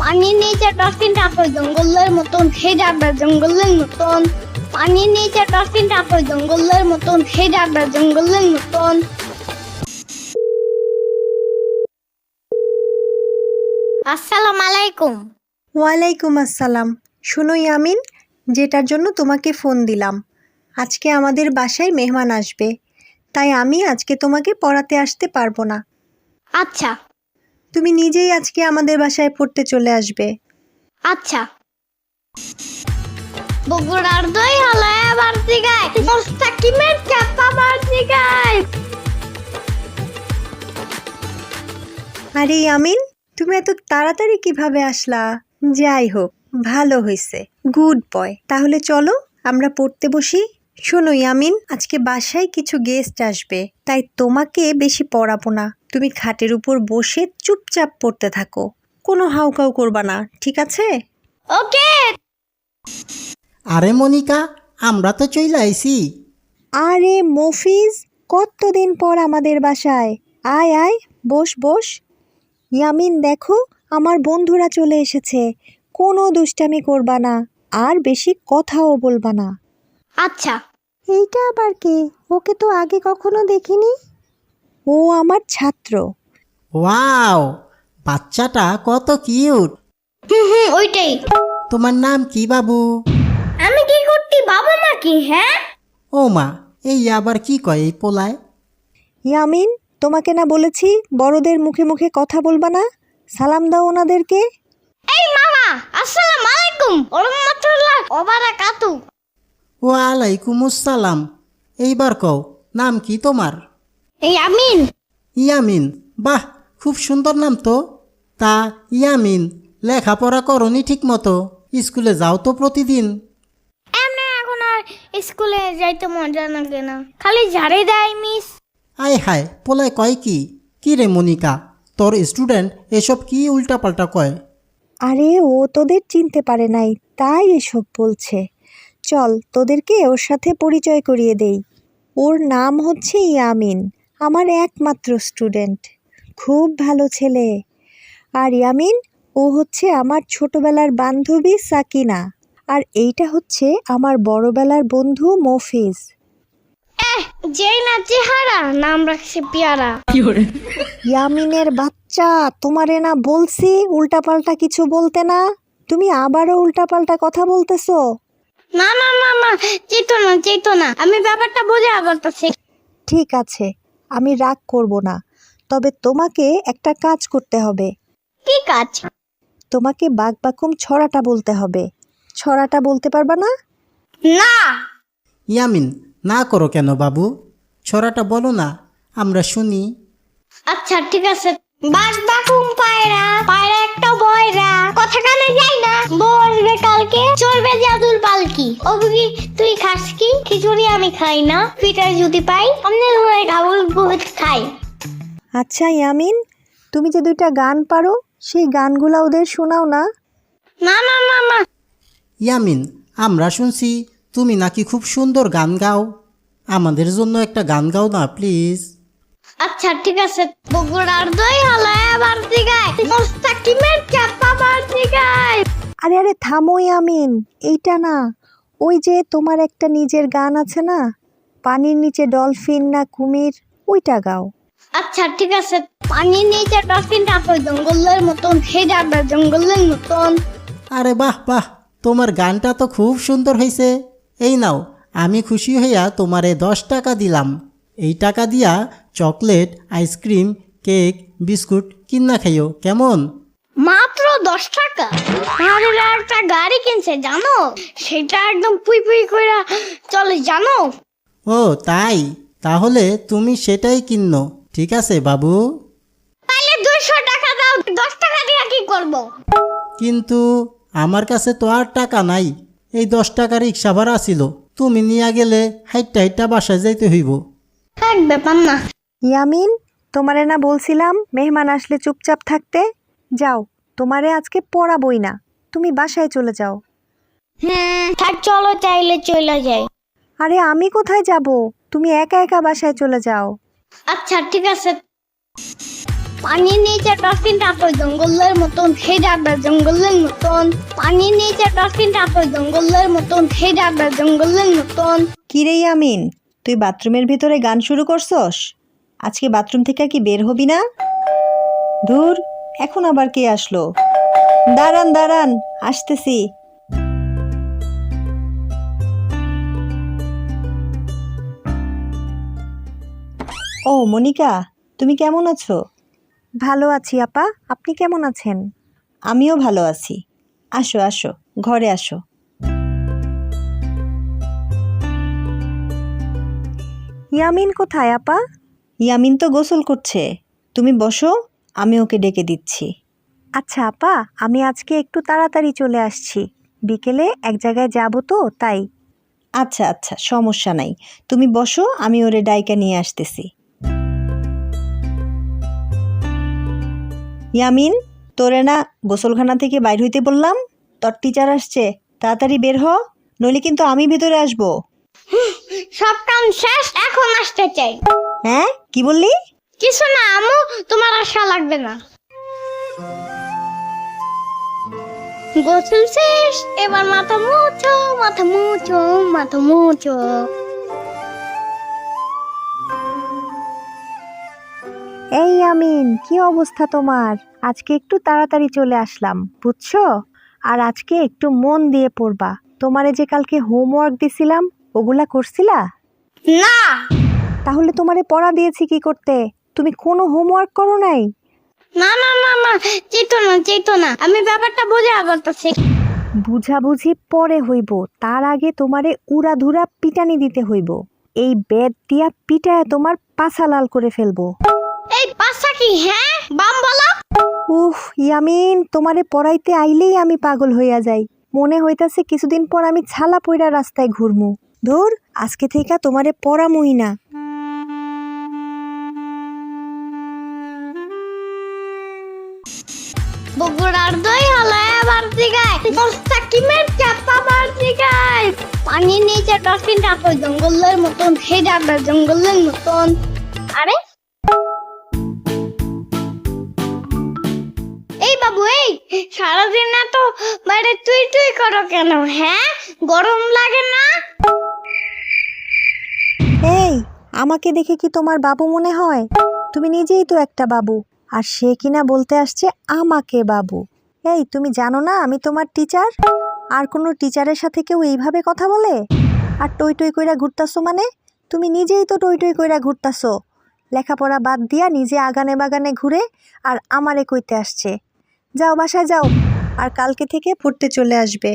পানির নিচে ডলফিন টাপে জঙ্গলের মতন হে যাবে জঙ্গলের মতন। পানির নিচে ডলফিন টাপে জঙ্গলের মতন হে যাবে জঙ্গলের মতন। আসসালামু আলাইকুম। ওয়ালাইকুম আসসালাম। শোনো ইয়ামিন, যেটার জন্য তোমাকে ফোন দিলাম, আজকে আমাদের বাসায় মেহমান আসবে, তাই আমি আজকে তোমাকে পড়াতে আসতে পারবো না। আচ্ছা তুমি নিজেই আজকে আমাদের বাসায় পড়তে চলে আসবে। আচ্ছা। বগুড়ার দই হলায় বাড়তি গায়, মোস্তাকিমের চাপা বাড়তি গায়। আরে ইয়ামিন, তুমি এত তাড়াতাড়ি কিভাবে আসলা? যাই হোক, ভালো হয়েছে, গুড বয়। তাহলে চলো আমরা পড়তে বসি। শোনো ইয়ামিন, আজকে বাসায় কিছু গেস্ট আসবে, তাই তোমাকে বেশি পড়াবো না। তুমি খাটের উপর বসে চুপচাপ পড়তে থাকো, কোনো হাউকাউ করবা না, ঠিক আছে? ওকে। আরে মনিকা, আমরা তো চলে আইছি। আরে মফিজ, কতদিন পর আমাদের বাসায়। আয় আয়, বস বস। ইয়ামিন দেখো, আমার বন্ধুরা চলে এসেছে, কোনো দুষ্টামি করবা না, আর বেশি কথাও বলবা না। আচ্ছা। এইটা আবার কে? ওকে তো আগে কখনো দেখিনি। ও আমার ছাত্র। ওয়াও, বাচ্চাটা কত কিউট। ওইটাই। তোমার নাম কি বাবু? আমি কি করতে বাবা মা কি? হ্যাঁ ও মা, এই আবার কি কয় এই পোলায়? ইয়ামিন, তোমাকে না বলেছি বড়দের মুখে মুখে কথা বলবা না? সালাম দাও ওনাদেরকে। এই মামা, আসসালামু আলাইকুম ওয়া রাহমাতুল্লাহ ওয়া বারাকাতু। ওয়ালাইকুম আসসালাম। এইবার কও, নাম কি তোমার? এই আমিন। ইয়ামিন, বাহ, খুব সুন্দর নাম তো। তা ইয়ামিন, লেখাপড়া করনি ঠিক মতো? স্কুলে যাও তো প্রতিদিন? এমনি এখন আর স্কুলে যাইতে মজা লাগে না, খালি ঝাড়ে দেয় মিস। আয় হায়, পোলায় কয় কি? কি রে মনিকা, তোর স্টুডেন্ট এসব কি উল্টাপাল্টা কয়? আরে ও তোদের চিনতে পারে নাই, তাই এসব বলছে। চল তোদেরকে ওর সাথে পরিচয় করিয়ে দেই। ওর নাম হচ্ছে ইয়ামিন, আমার একমাত্র স্টুডেন্ট, খুব ভালো ছেলে। আর ইয়ামিন, ও হচ্ছে আমার ছোটবেলার বান্ধবী সাকিনা, আর এইটা হচ্ছে আমার বড়বেলার বন্ধু মফিজ। যেই না চেহারা, নাম রাখছে পেয়ারা। ইয়ামিনের বাচ্চা, তোমারে না বলছি উল্টাপাল্টা কিছু বলতে না, তুমি আবারও উল্টাপাল্টা কথা বলতেছো। না না না না, চেতো না, আমি ব্যাপারটা বুঝে বলতেছি। ঠিক আছে, আমি রাগ করব না, তবে তোমাকে একটা কাজ করতে হবে। কি কাজ? তোমাকে বাকবাকুম ছড়াটা বলতে হবে। ছড়াটা বলতে পারবা না? না। ইয়ামিন, না করো কেন বাবু? ছড়াটা বলো না, আমরা শুনি। আচ্ছা ঠিক আছে। বাস বাকুম পায়রা, পায়রা একটা বয়রা, কথা কানে যায় না, বসবে কালকে, চলবে জাদুর পালকি। অবুকি তুই খাস কি? খিচুড়ি আমি খাই না, পিঠা যদি পাই আমি ধরে গাবুল বহুত খাই। আচ্ছা ইয়ামিন, তুমি যে দুইটা গান পারো, সেই গানগুলা ওদের শোনাও না। না না না না। ইয়ামিন, আমরা শুনছি তুমি নাকি খুব সুন্দর গান গাও। আমাদের জন্য একটা গান গাও না প্লিজ। আচ্ছা ঠিক আছে। বগুড়ার দই হলায় বাড়তি গায়, মোস্তাকিমের চাপা বাড়তি গায়। আরে আরে থামো ইয়ামিন, এইটা না, ওই যে তোমার একটা নিজের গান আছে না, পানির নিচে ডলফিন না কুমির, ওইটা গাও। আচ্ছা ঠিক আছে। পানির নিচে ডলফিন টাপে জঙ্গলের মতন হে যাবে জঙ্গলের মতন। আরে বাহ বাহ, তোমার গানটা তো খুব সুন্দর হয়েছে। এই নাও, আমি খুশি হইয়া তোমারে 10 টাকা দিলাম। এই টাকা দিয়া চকলেট, আইসক্রিম, কেক, বিস্কুট কিনা খাইও, কেমন? মাত্র 10 টাকা? আরে একটা গাড়ি কিনছে জানো, সেটা একদম পুই পুই কইরা চলে জানো। ও তাই, তাহলে তুমি সেটাই কিনো। ঠিক আছে বাবু, তাইলে 200 টাকা দাও, 10 টাকা দিয়ে কি করব? কিন্তু আমার কাছে তো আর টাকা নাই। এই 10 টাকা রিক্সা ভাড়া ছিল, তুমি নিয়ে গেলে হাইটটা হাইটটা বাসায় যাইতে হইব। এক ব্যাপার না। ইয়ামিন, তোমারে না বলছিলাম মেহমান আসলে চুপচাপ থাকতে? যাও, তোমারে আজকে পড়াবই না, তুমি বাসায় চলে যাও। থাক, চলো চাইলে চলে যাই। আরে আমি কোথায় যাব? তুমি একা একা বাসায় চলে যাও। আচ্ছা ঠিক আছে। পানির নিচে ডলফিনটা তো জঙ্গলের মতন, সেই ডাকবে জঙ্গলের মতন। পানির নিচে ডলফিনটা তো জঙ্গলের মতন, সেই ডাকবে জঙ্গলের মতন। কিরে ইয়ামিন, তুই বাথরুমের ভিতরে গান শুরু করছস? আজকে বাথরুম থেকে কি বের হবি না? ধুর, এখন আবার কে আসলো? দাঁড়ান দাঁড়ান, আসতেছি। ও মনিকা, তুমি কেমন আছো? ভালো আছি আপা, আপনি কেমন আছেন? আমিও ভালো আছি। আসো আসো, ঘরে আসো। ইয়ামিন কোথায় আপা? ইয়ামিন তো গোসল করছে। তুমি বসো, আমি ওকে ডেকে দিচ্ছি। আচ্ছা আপা, আমি আজকে একটু তাড়াতাড়ি চলে আসছি। বিকেলে এক জায়গায় যাব তো, তাই। আচ্ছা আচ্ছা, সমস্যা নাই। তুমি বসো, আমি ওরে ডাইকা নিয়ে আসতেছি। ইয়ামিন, তোরে না গোসলখানা থেকে বাইর হইতে বললাম? তোর টিচার আসছে, তাড়াতাড়ি বের হ, নইলে কিন্তু আমি ভেতরে আসবো। সব কাম শেষ, এখন আসতে চাই। হ্যাঁ, কি বললি? কিছু না আম্মু, তোমার আশা লাগবে না। গোসল শেষ, এবার মাথা মুছো, মাথা মুছো, মাথা মুছো। এই ইয়ামিন, কি অবস্থা তোমার? আজকে একটু তাড়াতাড়ি চলে আসলাম, বুঝছো? আর আজকে একটু মন দিয়ে পড়বা। তোমারে যে কালকে হোমওয়ার্ক দিছিলাম, ওগুলা করছিলা? না। তাহলে তোমারে পড়া দিয়েছি কি করতে? তুমি কোনো হোমওয়ার্ক করো নাই? না না না না, চেতো না, আমি ব্যাপারটা বুঝে বলতেছি। বুঝাবুঝি পরে হইব, তার আগে তোমারে উড়াধুরা পিটানি দিতে হইব। এই বেত দিয়া পিটায় তোমার পাছা লাল করে ফেলবো। এই বাচ্চা কি, হ্যাঁ বাম বলো। উফ ইয়ামিন, তোমারে পড়াইতে আইলেই আমি পাগল হইয়া যাই। মনে হইতাছে কিছুদিন পর আমি ছালা পইরা রাস্তায় ঘুরমু। ধুর, আজকে থেকে তোমারে পড়ামুই না। বগুড়ার দই হলো এবার জিগায়, সাকিমের চাপা বার জিগায়। পানির নিচে ডলফিনটা তো জঙ্গলের মতন, সেই ডাকবে জঙ্গলের মতন। আরে এই বাবু, এই সারাদিন এত বাইরে তুই তুই করো কেন, হ্যাঁ গরম লাগে না? এই, আমাকে দেখে কি তোমার বাবু মনে হয়? তুমি নিজেই তো একটা বাবু, আর সে কিনা বলতে আসছে আমাকে বাবু। এই, তুমি জানো না আমি তোমার টিচার? আর কোনো টিচারের সাথে কেউ এইভাবে কথা বলে? আর টই টই কইরা ঘুরতাছো মানে? তুমি নিজেই তো টই টই কইরা ঘুরতাছো। লেখাপড়া বাদ দিয়া নিজে আগানে বাগানে ঘুরে আর আমারে কইতে আসছে। যাও বাসায় যাও, আর কালকে থেকে পড়তে চলে আসবে।